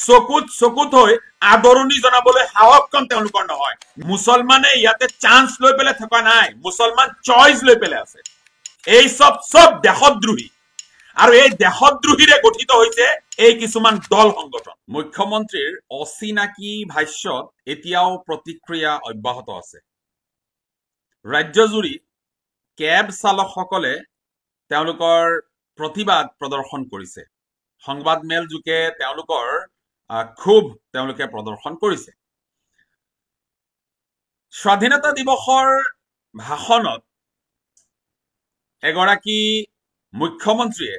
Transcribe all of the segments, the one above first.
চকুত হৈ আদৰণি জনাবলৈ সাহস কম তেওঁলোকৰ নহয়। মুছলমানে ইয়াতে চান্স লৈ পেলাই থকা নাই, মুছলমান চইচ লৈ পেলাই আছে। এই সব দেশদ্ৰোহী, আৰু এই দেশদ্ৰোহীৰে গঠিত হৈছে এই কিছুমান দল সংগঠন। মুখ্যমন্ত্ৰীৰ অচিনাকি ভাষ্যত এতিয়াও প্ৰতিক্ৰিয়া অব্যাহত আছে। ৰাজ্যজুৰি কেব চালকসকলে তেওঁলোকৰ প্ৰতিবাদ প্ৰদৰ্শন কৰিছে। সংবাদমেল যোগে তেওঁলোকৰ ক্ষোভ তেওঁলোকে প্ৰদৰ্শন কৰিছে। স্বাধীনতা দিৱসৰ ভাষণত এগৰাকী মুখ্যমন্ত্ৰীয়ে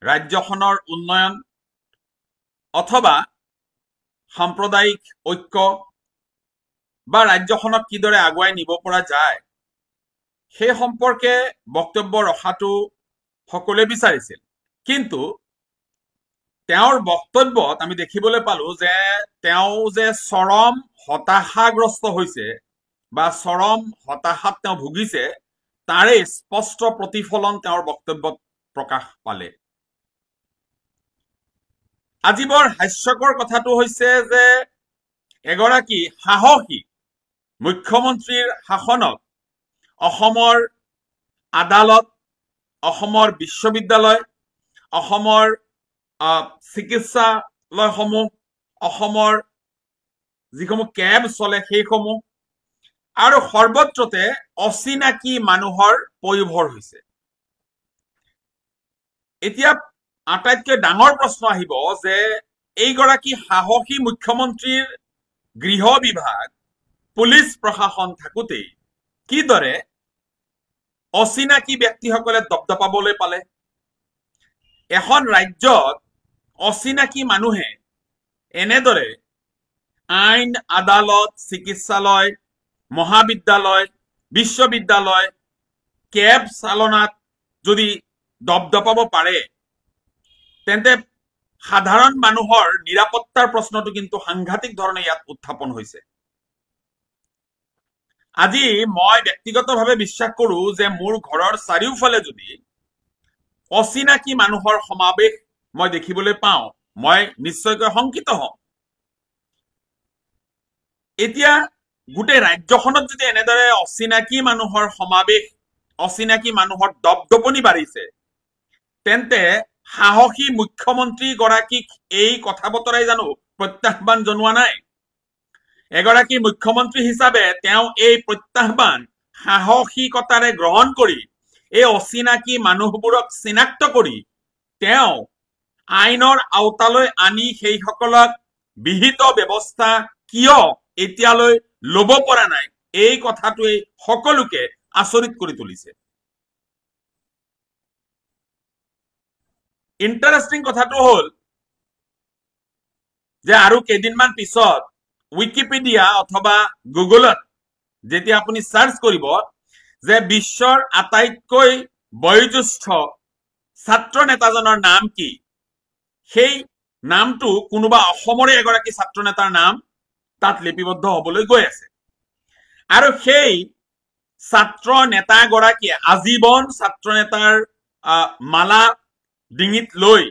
ৰাজ্যখনৰ উন্নয়ন অথবা সাম্প্ৰদায়িক ঐক্য বা ৰাজ্যখনক কিদৰে আগুৱাই নিব পৰা যায় সেই সম্পৰ্কে বক্তব্য ৰখাটো সকলোৱে বিচাৰিছিল। কিন্তু তেওঁৰ বক্তব্যত আমি দেখিবলৈ পালো যে তেওঁ যে চৰম হতাশাগ্ৰস্ত হৈছে বা চৰম হতাশাত তেওঁ ভুগিছে তাৰে স্পষ্ট প্ৰতিফলন তেওঁৰ বক্তব্যত প্ৰকাশ পালে। আজি বৰ হাস্যকৰ কথাটো হৈছে যে এগৰাকী সাহসী মুখ্যমন্ত্ৰীৰ শাসনত অসমৰ আদালত, অসমৰ বিশ্ববিদ্যালয়, অসমৰ চিকিৎসালয়সমূহ, অসমৰ যিসমূহ কেব চলে সেইসমূহ আৰু সৰ্বত্ৰতে অচিনাকি মানুহৰ পয়োভৰ হৈছে। এতিয়া আটাইতকৈ ডাঙৰ প্ৰশ্ন আহিব যে এইগৰাকী সাহসী মুখ্যমন্ত্ৰীৰ গৃহ বিভাগ, পুলিচ প্ৰশাসন থাকোতেই কিদৰে অচিনাকি ব্যক্তিসকলে দপদপাবলৈ পালে? এখন ৰাজ্যত অচিনাকি মানুহে এনেদৰে আইন, আদালত, চিকিৎসালয়, মহাবিদ্যালয়, বিশ্ববিদ্যালয়, কেব চালনাত যদি দপদপাব পাৰে তেন্তে সাধাৰণ মানুহৰ নিৰাপত্তাৰ প্ৰশ্নটো কিন্তু সাংঘাতিক ধৰণে ইয়াত উত্থাপন হৈছে। আজি মই ব্যক্তিগতভাৱে বিশ্বাস কৰো যে মোৰ ঘৰৰ চাৰিওফালে যদি অচিনাকি মানুহৰ সমাৱেশ মই দেখিবলৈ পাওঁ মই নিশ্চয়কৈ শংকিত হম। এতিয়া গোটেই ৰাজ্যখনত যদি এনেদৰে অচিনাকি মানুহৰ সমাৱেশ, অচিনাকি মানুহৰ দপদপনি বাঢ়িছে তেন্তে সাহসী মুখ্যমন্ত্ৰী গৰাকীক এই কথা বতৰাই জানো প্ৰত্যাহ্বান জনোৱা নাই? এগৰাকী মুখ্যমন্ত্ৰী হিচাপে তেওঁ এই প্ৰত্যাহ্বান সাহসিকতাৰে গ্ৰহণ কৰি এই অচিনাকি মানুহবোৰক চিনাক্ত কৰি তেওঁ আইনৰ আওতালৈ আনি সেইসকলক বিহিত ব্যৱস্থা কিয় এতিয়ালৈ লব পৰা নাই এই কথাটোৱে সকলোকে আচৰিত কৰি তুলিছে। ইণ্টাৰেষ্টিং কথাটো হ'ল যে আৰু কেইদিনমান পিছত উইকিপিডিয়া অথবা গুগলত যেতিয়া আপুনি সাৰ্চ কৰিব যে বিশ্বৰ আটাইতকৈ বয়োজ্যেষ্ঠ ছাত্ৰ নেতাজনৰ নাম কি, সেই নামটো কোনোবা অসমৰে এগৰাকী ছাত্ৰ নেতাৰ নাম তাত লিপিবদ্ধ হবলৈ গৈ আছে। আৰু সেই ছাত্ৰ নেতাগৰাকীয়ে আজীৱন ছাত্ৰ নেতাৰ মালা ডিঙিত লৈ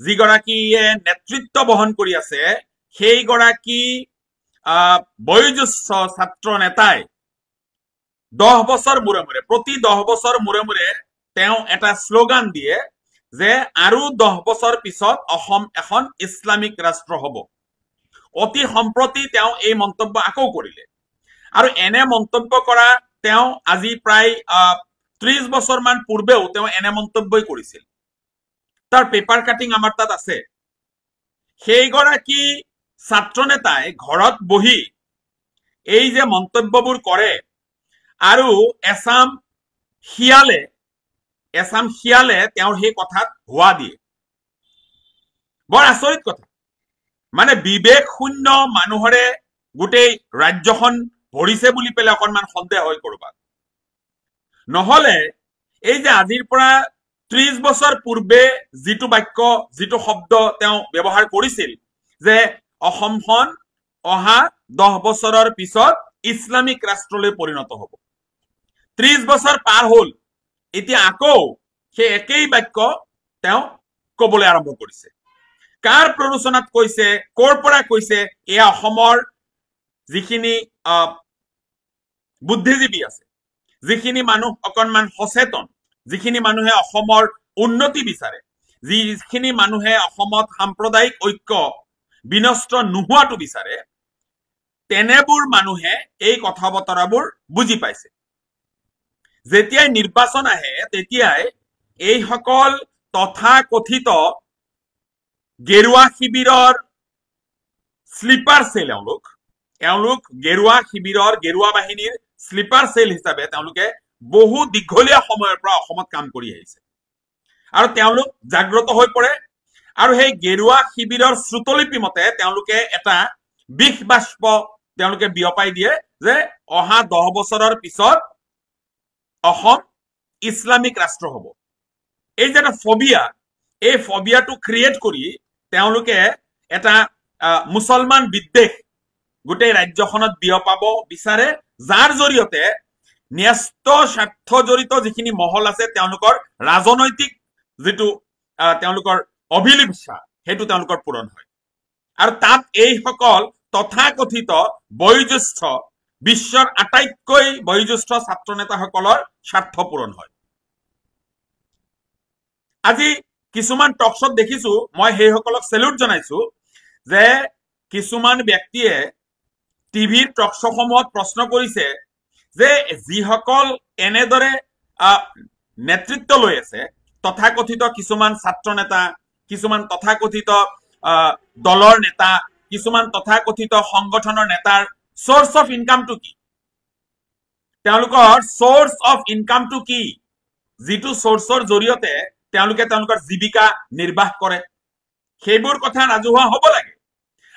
যিগৰাকীয়ে নেতৃত্ব বহন কৰি আছে সেইগৰাকী বয়োজ্যেষ্ঠ ছাত্ৰ নেতাই 10 বছৰ মূৰে মূৰে, প্ৰতি 10 বছৰ মূৰে মূৰে তেওঁ এটা শ্লোগান দিয়ে যে আৰু 10 বছৰ পিছত অসম এখন ইছলামিক ৰাষ্ট্ৰ হ'ব। অতি সম্প্ৰতি তেওঁ এই মন্তব্য আকৌ কৰিলে আৰু এনে মন্তব্য কৰা তেওঁ আজি প্ৰায় 30 বছৰ মান পূৰ্বেও তেওঁ এনে মন্তব্যই কৰিছিল। তাৰ পেপাৰ কাটিং আমাৰ তাত আছে। সেইগৰাকী ছাত্ৰ নেতাই ঘৰত বহি এই যে মন্তব্যবোৰ কৰে আৰু এছাম শিয়ালে তেওঁৰ সেই কথাত হোৱা দিয়ে। বৰ আচৰিত কথা, মানে বিবেক শূন্য মানুহৰে গোটেই ৰাজ্যখন ভৰিছে বুলি পেলাই অকণমান সন্দেহ হয় কৰবাত। নহলে এই যে আজিৰ পৰা 30 বছৰ পূৰ্বে যিটো বাক্য, যিটো শব্দ তেওঁ ব্যৱহাৰ কৰিছিল যে অসমখন অহা 10 বছৰৰ পিছত ইছলামিক ৰাষ্ট্ৰলৈ পৰিণত হ'ব, 30 বছৰ পাৰ হ'ল, এতিয়া আকৌ সেই একেই বাক্য তেওঁ কবলৈ আৰম্ভ কৰিছে। কাৰ প্ৰৰোচনাত কৈছে, কৰ পৰা কৈছে, এয়া অসমৰ যিখিনি বুদ্ধিজীৱী আছে, যিখিনি মানুহ অকণমান সচেতন, যিখিনি মানুহে অসমৰ উন্নতি বিচাৰে, যিখিনি মানুহে অসমত সাম্প্ৰদায়িক ঐক্য বিনষ্ট নোহোৱাটো বিচাৰে, তেনেবোৰ মানুহে এই কথা বতৰাবোৰ বুজি পাইছে। যেতিয়াই নিৰ্বাচন আহে তেতিয়াই এইসকল তথাকথিত গেৰুৱা শিবিৰৰ স্লিপাৰ চেল, এওঁলোক গেৰুৱা শিবিৰৰ, গেৰুৱা বাহিনীৰ স্লিপাৰ চেল হিচাপে তেওঁলোকে বহু দীঘলীয়া সময়ৰ পৰা অসমত কাম কৰি আহিছে আৰু তেওঁলোক জাগ্ৰত হৈ পৰে আৰু সেই গেৰুৱা শিবিৰৰ শ্ৰুতলিপি মতে তেওঁলোকে এটা বিষ বাষ্প তেওঁলোকে বিয়পাই দিয়ে যে অহা 10 বছৰৰ পিছত অসম ইছলামিক ৰাষ্ট্ৰ হ'ব। এই যে এটা ফবিয়া, এই ফবিয়াটো ক্ৰিয়েট কৰি তেওঁলোকে এটা মুছলমান বিদ্বেষ গোটেই ৰাজ্যখনত বিয়পাব বিচাৰে, যাৰ জৰিয়তে ন্যস্ত স্বাৰ্থ জড়িত যিখিনি মহল আছে তেওঁলোকৰ ৰাজনৈতিক যিটো তেওঁলোকৰ অভিলিপ্সা সেইটো তেওঁলোকৰ পূৰণ হয়। আৰু তাত এইসকল তথাকথিত বয়োজ্যেষ্ঠ, বিশ্বৰ আটাইতকৈ বয়োজ্যেষ্ঠ ছাত্ৰ নেতাসকলৰ স্বাৰ্থ পূৰণ হয়। আজি কিছুমান টকশ্বত দেখিছো, মই সেইসকলক চেলুট জনাইছো যে কিছুমান ব্যক্তিয়ে টিভিৰ টকশ্বসমূহত প্ৰশ্ন কৰিছে যে যিসকল এনেদৰে নেতৃত্ব লৈ আছে, তথাকথিত কিছুমান ছাত্ৰ নেতা, কিছুমান তথাকথিত দলৰ নেতা, কিছুমান তথাকথিত সংগঠনৰ নেতাৰ সোৰ্স অফ ইনকামটো কি, তেওঁলোকৰ সোৰ্স অফ ইনকামটো কি, যিটো সোৰ্সৰ জৰিয়তে তেওঁলোকে তেওঁলোকৰ জীৱিকা নিৰ্বাহ কৰে, সেইবোৰ কথা ৰাজহুৱা হ'ব লাগে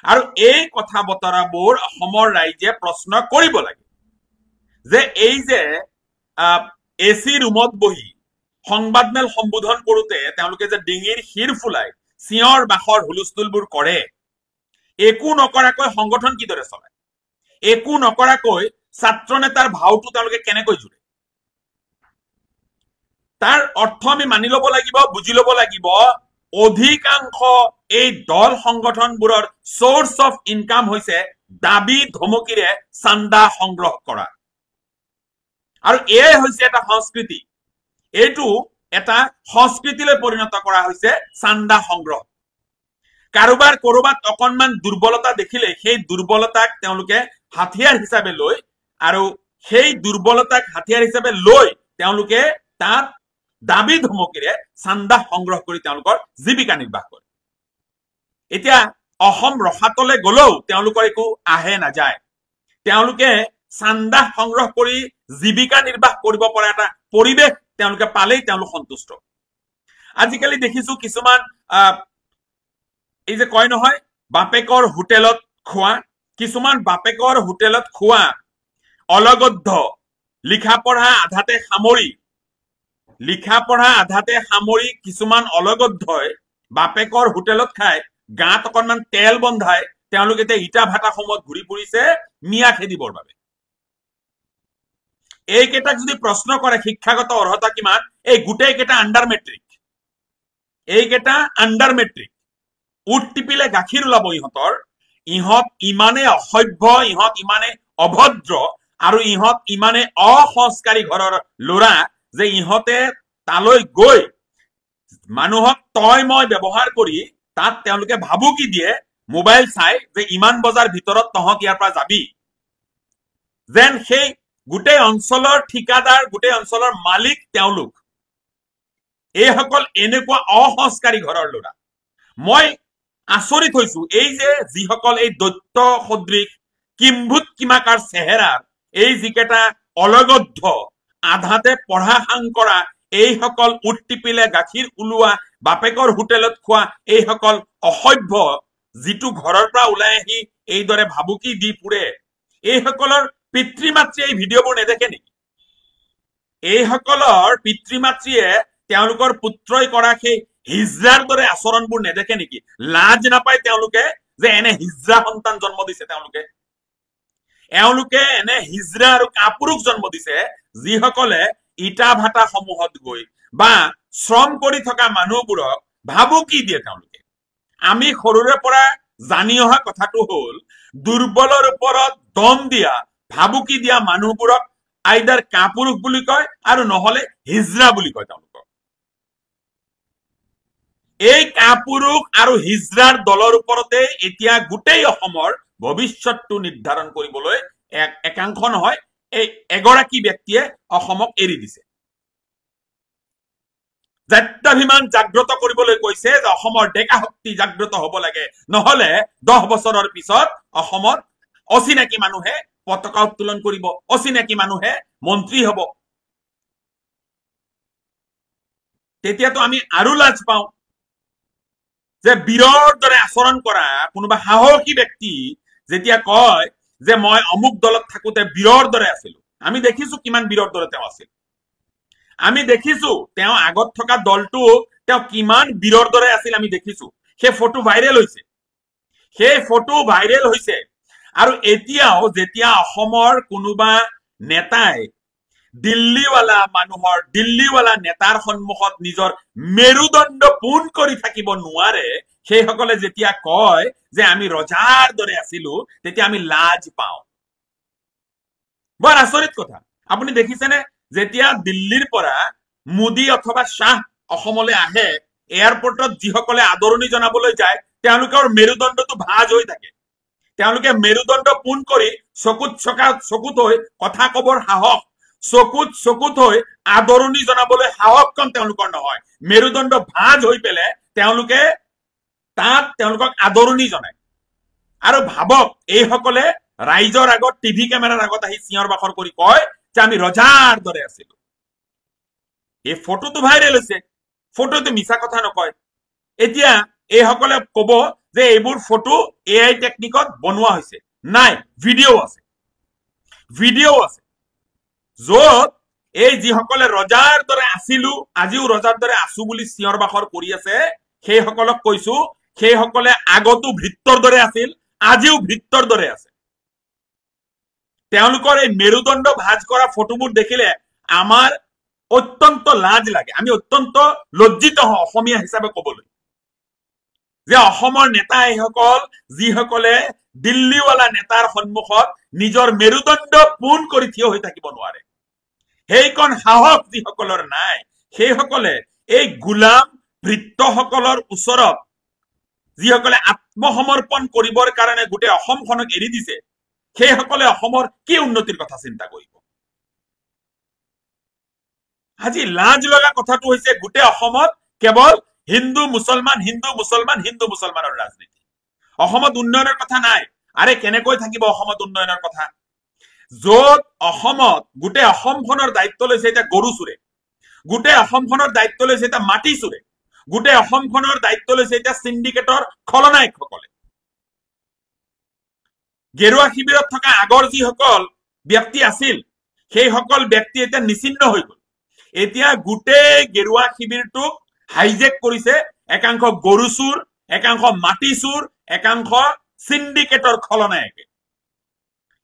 আৰু এই কথা বতৰাবোৰ অসমৰ ৰাইজে প্ৰশ্ন কৰিব লাগে যে এই যে এচি ৰুমত বহি সংবাদমেল সম্বোধন কৰোতে তেওঁলোকে যে ডিঙিৰ শিৰ ফুলাই চিঞৰ বাখৰ হুলস্থুলবোৰ কৰে, একো নকৰাকৈ সংগঠন কিদৰে চলায়, একো নকৰাকৈ ছাত্ৰ নেতাৰ ভাওটো তেওঁলোকে কেনেকৈ জুৰে, তাৰ অৰ্থ আমি মানি ল'ব লাগিব, বুজি ল'ব লাগিব। অধিকাংশ এই দল সংগঠনবোৰৰ সোৰ্স অফ ইনকাম হৈছে দাবী ধমকিৰে চান্দা সংগ্ৰহ কৰা, আৰু এয়াই হৈছে এটা সংস্কৃতি, এইটো এটা সংস্কৃতিলৈ পৰিণত কৰা হৈছে চান্দা সংগ্ৰহ। কাৰোবাৰ কৰবাত অকণমান দুৰ্বলতা দেখিলে সেই দুৰ্বলতাক তেওঁলোকে হাতিয়াৰ হিচাপে লৈ, আৰু সেই দুৰ্বলতাক হাতিয়াৰ হিচাপে লৈ তেওঁলোকে তাত দাবী ধমকিৰে চান্দা সংগ্ৰহ কৰি তেওঁলোকৰ জীৱিকা নিৰ্বাহ কৰে। এতিয়া অসম ৰসাতলে গলেও তেওঁলোকৰ একো আহে নাযায়, তেওঁলোকে চান্দা সংগ্ৰহ কৰি জীৱিকা নিৰ্বাহ কৰিব পৰা এটা পৰিৱেশ তেওঁলোকে পালেই তেওঁলোক সন্তুষ্ট। আজিকালি দেখিছো কিছুমান এই যে কয় নহয় বাপেকৰ হোটেলত খোৱা, কিছুমান বাপেকৰ হোটেলত খোৱা অলগদ্ধ, লিখা পঢ়া আধাতে সামৰি কিছুমান অলগদ্ধই বাপেকৰ হোটেলত খাই গাত অকণমান তেল বন্ধাই তেওঁলোক এতিয়া ইটা ভাটা সময়ত ঘূৰি ফুৰিছে মিয়া খেদিবৰ বাবে। এইকেইটাক যদি প্ৰশ্ন কৰে শিক্ষাগত অৰ্হতা কিমান, এই গোটেইকেইটা আণ্ডাৰ মেট্ৰিক, এইকেইটা আণ্ডাৰ মেট্ৰিক। উঠ টিপিলে গাখীৰ ওলাব ইহঁতৰ, ইহঁত ইমানে অসভ্য, ইহঁত ইমানে অভদ্ৰ আৰু ইহঁত ইমানে অসংস্কাৰী ঘৰৰ ল'ৰা যে ইহঁতে তালৈ গৈ মানুহক তই মই ব্যৱহাৰ কৰি তাত তেওঁলোকে ভাবুকি দিয়ে মোবাইল চাই যে ইমান বজাৰ ভিতৰত তহঁত ইয়াৰ পৰা যাবি, যেন সেই গোটেই অঞ্চলৰ ঠিকাদাৰ, গোটেই অঞ্চলৰ মালিক তেওঁলোক। এইসকল এনেকুৱা অসংস্কাৰী ঘৰৰ ল'ৰা। মই আচৰিত হৈছো এই যে যিসকল এই দৈত্য সদৃশ কিম্ভূত কিমাকাৰ চেহেৰাৰ এই যিকেইটা অলগদ্ধ আধাতে পঢ়া সাং কৰা এইসকল উঠ টিপিলে গাখীৰ ওলোৱা বাপেকৰ হোটেলত খোৱা এইসকল অসভ্য, যিটো ঘৰৰ পৰা ওলাই আহি এইদৰে ভাবুকি দি ফুৰে, এইসকলৰ পিতৃ মাতৃয়ে এই ভিডিঅ'বোৰ নেদেখে নেকি? এইসকলৰ পিতৃ মাতৃয়ে তেওঁলোকৰ পুত্ৰই কৰা সেই হিজৰাৰ দৰে আচৰণবোৰ নেদেখে নেকি? লাজ নাপায় তেওঁলোকে যে এনে হিজৰা সন্তান জন্ম দিছে, এওঁলোকে এনে হিজৰা আৰু কাপুৰুষ জন্ম দিছে যিসকলে ইটা ভাটা সমূহত গৈ বা শ্ৰম কৰি থকা মানুহবোৰক ভাবুকি দিয়ে, তেওঁলোকে আমি সৰুৰে পৰা জানি অহা কথাটো হল দুৰ্বলৰ ওপৰত দম দিয়া ভাবুকি দিয়া মানুহবোৰক আইদাৰ কাপুৰুষ বুলি কয় আৰু নহলে হিজৰা বুলি কয় তেওঁলোকক এই কাপুৰুষ আৰু হিজৰাৰ দলৰ ওপৰতে এতিয়া গোটেই অসমৰ ভৱিষ্যতটো নিৰ্ধাৰণ কৰিবলৈ একাংশ নহয় এই এগৰাকী ব্যক্তিয়ে অসমক এৰি দিছে জাত্যাভিমান জাগ্ৰত কৰিবলৈ কৈছে যে অসমৰ ডেকা শক্তি জাগ্ৰত হ'ব লাগে নহলে 10 বছৰৰ পিছত অসমত অচিনাকি মানুহে পতাকা উত্তোলন কৰিব অচিনাকি মানুহে মন্ত্ৰী হ'ব তেতিয়াতো আমি আৰু লাজ পাওঁ যে বীৰৰ দৰে আচৰণ কৰা কোনোবা সাহসী ব্যক্তি যেতিয়া কয় যে মই অমুক দলত থাকোতে বীৰৰ দৰে আছিলো আমি দেখিছো কিমান বীৰৰ দৰে তেওঁ আছিল আমি দেখিছো তেওঁ আগত থকা দলটো তেওঁ কিমান বীৰৰ দৰে আছিল আমি দেখিছো সেই ফটো ভাইৰেল হৈছে আৰু এতিয়াও যেতিয়া অসমৰ কোনোবা নেতাই দিল্লীৱালা নেতাৰ সন্মুখত নিজৰ মেৰুদণ্ড পোন কৰি থাকিব নোৱাৰে সেইসকলে যেতিয়া কয় যে আমি ৰজাৰ দৰে আছিলো তেতিয়া আমি লাজ পাওঁ বৰ আচৰিত কথা আপুনি দেখিছেনে যেতিয়া দিল্লীৰ পৰা মোদী অথবা শাহ অসমলৈ আহে এয়াৰপৰ্টত যিসকলে আদৰণি জনাবলৈ যায় তেওঁলোকৰ মেৰুদণ্ডটো ভাঁজ হৈ থাকে তেওঁলোকে মেৰুদণ্ড পোন কৰি চকুত হৈ কথা কবৰ সাহস চকুত হৈ আদৰণি জনাবলৈ সাহস কম তেওঁলোকৰ নহয় মেৰুদণ্ড ভাঁজ হৈ পেলে তেওঁলোকক আদৰণি জনায় আৰু ভাবক এইসকলে ৰাইজৰ আগত টিভি কেমেৰাৰ আগত আহি চিঞৰ বাখৰ কৰি কয় যে আমি ৰজাৰ দৰে আছিলো এই ফটোটো ভাইৰেল হৈছে ফটোটো মিছা কথা নকয় এতিয়া এইসকলে কব যে এইবোৰ ফটো এআই টেকনিকত বনোৱা হৈছে নাই ভিডিঅ' আছে য'ত এই যিসকলে ৰজাৰ দৰে আছিলো আজিও ৰজাৰ দৰে আছো বুলি চিঞৰ বাখৰ কৰি আছে সেইসকলক কৈছো সেইসকলে আগতো ভৃত্যৰ দৰে আছিল আজিও ভৃত্যৰ দৰে আছে তেওঁলোকৰ এই মেৰুদণ্ড ভাঁজ কৰা ফটোবোৰ দেখিলে আমাৰ অত্যন্ত লাজ লাগে আমি অত্যন্ত লজ্জিত হওঁ অসমীয়া হিচাপে কবলৈ যে অসমৰ নেতা এইসকল যিসকলে দিল্লীৱালা নেতাৰ সন্মুখত নিজৰ মেৰুদণ্ড পোন কৰি থিয় হৈ থাকিব নোৱাৰে সেইকণ সাহস যিসকলৰ নাই সেইসকলে এই গোলাম ভৃত্যসকলৰ ওচৰত যিসকলে আত্মসমৰ্পণ কৰিবৰ কাৰণে গোটেই অসমখনক এৰি দিছে সেইসকলে অসমৰ কি উন্নতিৰ কথা চিন্তা কৰিব আজি লাজ লগা কথাটো হৈছে গোটেই অসমত কেৱল হিন্দু মুছলমানৰ ৰাজনীতি অসমত উন্নয়নৰ কথা নাই আৰে কেনেকৈ থাকিব অসমত উন্নয়নৰ কথা য'ত অসমত গোটেই অসমখনৰ দায়িত্ব লৈছে এতিয়া গৰু চুৰে গোটেই অসমখনৰ দায়িত্ব লৈছে এতিয়া মাটি চুৰে গোটেই অসমখনৰ দায়িত্ব লৈছে এতিয়া সিন্ডিকেটৰ খলনায়কসকলে গেৰুৱা শিবিৰত থকা আগৰ যিসকল ব্যক্তি আছিল সেইসকল ব্যক্তি এতিয়া নিচিন্ন হৈ গল এতিয়া গোটেই গেৰুৱা শিবিৰটোক হাইজেক কৰিছে একাংশ গৰু চুৰ একাংশ মাটি চুৰ একাংশ সিন্ডিকেটৰ খলনায়কে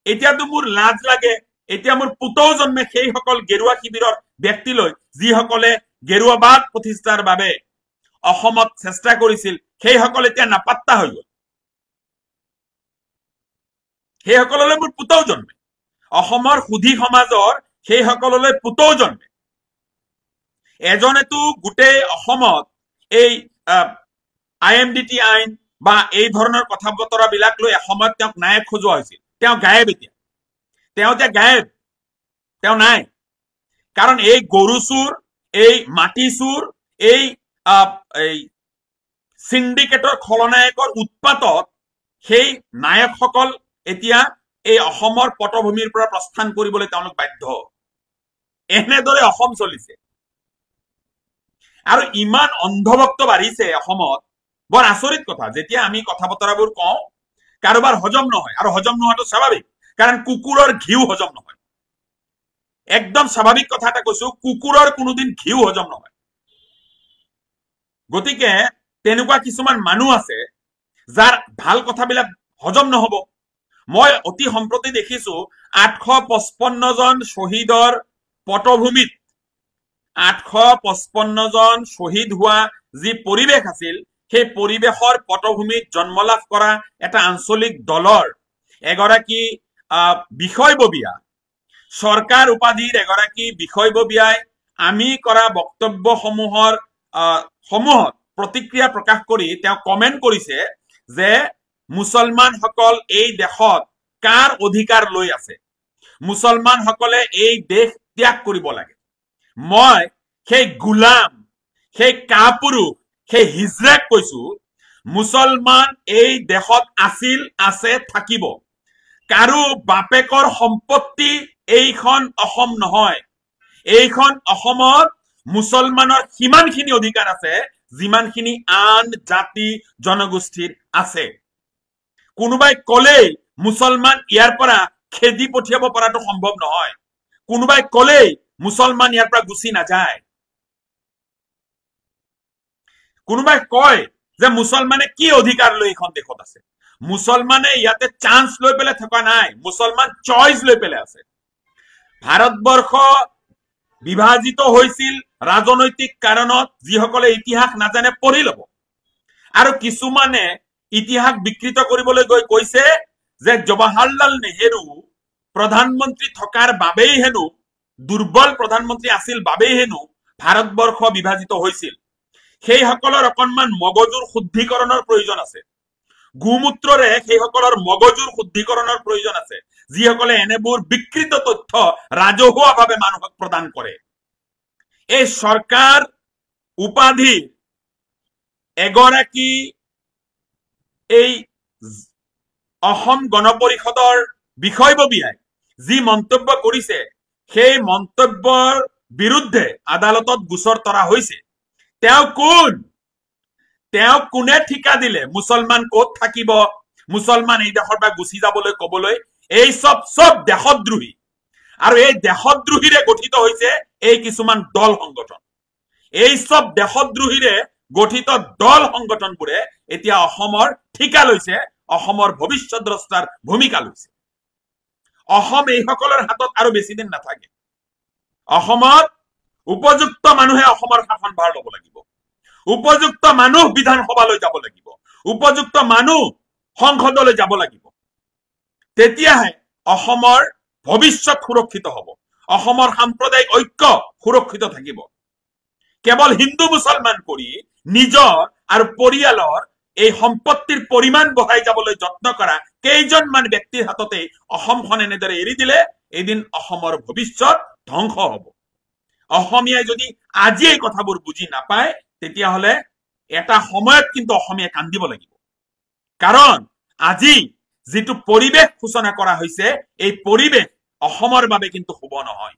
এতিয়াতো মোৰ লাজ লাগে এতিয়া মোৰ পুতৌ জন্মে সেইসকল গেৰুৱা শিবিৰৰ ব্যক্তিলৈ যিসকলে গেৰুৱাবাদ প্ৰতিষ্ঠাৰ বাবে অসমত চেষ্টা কৰিছিল সেইসকল এতিয়া নাপাত্তা হৈ গল সেইসকললৈ মোৰ পুতৌ জন্মে অসমৰ সুধী সমাজৰ সেইসকললৈ পুতৌ জন্মে এজনেতো গোটেই অসমত এই IMDT আইন বা এই ধৰণৰ কথা বতৰা বিলাক লৈ এসময়ত তেওঁক নায়ক খোজোৱা হৈছিল তেওঁ গায়েব এতিয়া গায়েব তেওঁ নাই কাৰণ এই গৰু চুৰ এই মাটি চুৰ এই সিন্ডিকেটৰ খলনায়কৰ উৎপাতত সেই নায়কসকল এতিয়া এই অসমৰ পটভূমিৰ পৰা প্ৰস্থান কৰিবলৈ তেওঁলোক বাধ্য এনেদৰে অসম চলিছে আৰু ইমান অন্ধভক্ত বাঢ়িছে অসমত বৰ আচৰিত কথা যেতিয়া আমি কথা বতৰাবোৰ কওঁ কাৰোবাৰ হজম নহয় আৰু হজম নোহোৱাটো স্বাভাৱিক কাৰণ কুকুৰৰ ঘিউ হজম নহয় একদম স্বাভাৱিক কথা এটা কৈছো কুকুৰৰ কোনোদিন ঘিউ হজম নহয় গতিকে তেনেকুৱা কিছুমান মানুহ আছে যাৰ ভাল কথাবিলাক হজম নহব মই অতি সম্প্ৰতি দেখিছো 855 জন শহীদৰ পটভূমিত 855 জন শহীদ হোৱা যি পৰিৱেশ আছিল সেই পৰিৱেশৰ পটভূমিত জন্ম লাভ কৰা এটা আঞ্চলিক দলৰ এগৰাকী বিষয়ববীয়া, চৰকাৰ উপাধিৰ এগৰাকী বিষয়ববীয়াই আমি কৰা বক্তব্যসমূহত প্ৰতিক্ৰিয়া প্ৰকাশ কৰি তেওঁ কমেণ্ট কৰিছে যে মুছলমানসকল এই দেশত কাৰ অধিকাৰ লৈ আছে, মুছলমানসকলে এই দেশ ত্যাগ কৰিব লাগে। মই সেই গোলাম, সেই কাপুৰুষ, সেই হিজৰাক কৈছো, মুছলমান এই দেশত আছিল, আছে, থাকিব। কাৰো বাপেকৰ সম্পত্তি এইখন অসম নহয়। এইখন অসমত মুছলমানৰ সিমানখিনি অধিকাৰ আছে যিমানখিনি আন জাতি জনগোষ্ঠীৰ আছে। কোনোবাই কলেই মুছলমান ইয়াৰ পৰা খেদি পঠিয়াব পৰাটো সম্ভৱ নহয়। কোনোবাই কলেই মুছলমান ইয়াৰ পৰা গুচি নাযায়। কোনোবাই কয় যে মুছলমানে কি অধিকাৰ লৈ এইখন দেশত আছে। মুছলমানে ইয়াতে চান্স লৈ পেলাই থকা নাই, মুছলমান চইচ লৈ পেলাই আছে। ভাৰতবৰ্ষ বিভাজিত হৈছিল ৰাজনৈতিক কাৰণত, যিসকলে ইতিহাস নাজানে পঢ়ি ল'ব। আৰু কিছুমানে ইতিহাস বিকৃত কৰিবলৈ গৈ কৈছে যে জৱাহৰলাল নেহেৰু প্ৰধানমন্ত্ৰী থকাৰ বাবেই হেনো, দুৰ্বল প্ৰধানমন্ত্ৰী আছিল বাবেই হেনো ভাৰতবৰ্ষ বিভাজিত হৈছিল। সেইসকলৰ অকণমান মগজুৰ শুদ্ধিকৰণৰ প্ৰয়োজন আছে। গোমূত্ৰৰে সেইসকলৰ মগজুৰ শুদ্ধিকৰণৰ প্ৰয়োজন আছে, যিসকলে এনেবোৰ বিকৃত তথ্য ৰাজহুৱাভাৱে মানুহক প্ৰদান কৰে। এই চৰকাৰ উপাধি এগৰাকী এই অসম গণ পৰিষদৰ বিষয়ববীয়াই যি মন্তব্য কৰিছে, সেই মন্তব্যৰ বিৰুদ্ধে আদালতত গোচৰ তৰা হৈছে। তেওঁ কোন? তেওঁক কোনে ঠিকা দিলে মুছলমান ক'ত থাকিব, মুছলমান এই দেশৰ পৰা গুচি যাবলৈ কবলৈ? এই সব দেশদ্ৰোহী। আৰু এই দেশদ্ৰোহীৰে গঠিত হৈছে এই কিছুমান দল সংগঠন। এই সব দেশদ্ৰোহীৰে গঠিত দল সংগঠনবোৰে এতিয়া অসমৰ ঠিকা লৈছে, অসমৰ ভৱিষ্যত দ্ৰষ্টাৰ ভূমিকা লৈছে। অসম এইসকলৰ হাতত আৰু বেছি দিন নাথাকে। অসমত উপযুক্ত মানুহে অসমৰ শাসনভাৰ ল'ব লাগিব। উপযুক্ত মানুহ বিধানসভালৈ যাব লাগিব। উপযুক্ত মানুহ সংসদলৈ যাব লাগিব। তেতিয়াহে অসমৰ ভৱিষ্যত সুৰক্ষিত হ'ব, অসমৰ সাম্প্ৰদায়িক ঐক্য সুৰক্ষিত থাকিব। কেৱল হিন্দু মুছলমান কৰি নিজৰ আৰু পৰিয়ালৰ এই সম্পত্তিৰ পৰিমাণ বঢ়াই যাবলৈ যত্ন কৰা কেইজনমান ব্যক্তিৰ হাততে অসমখন এনেদৰে এৰি দিলে এদিন অসমৰ ভৱিষ্যত ধ্বংস হ'ব। অসমীয়াই যদি আজি এই কথাবোৰ বুজি নাপায়, তেতিয়াহ'লে এটা সময়ত কিন্তু অসমীয়াই কান্দিব লাগিব। কাৰণ আজি যিটো পৰিৱেশ সূচনা কৰা হৈছে, এই পৰিৱেশ অসমৰ বাবে কিন্তু শুভ নহয়।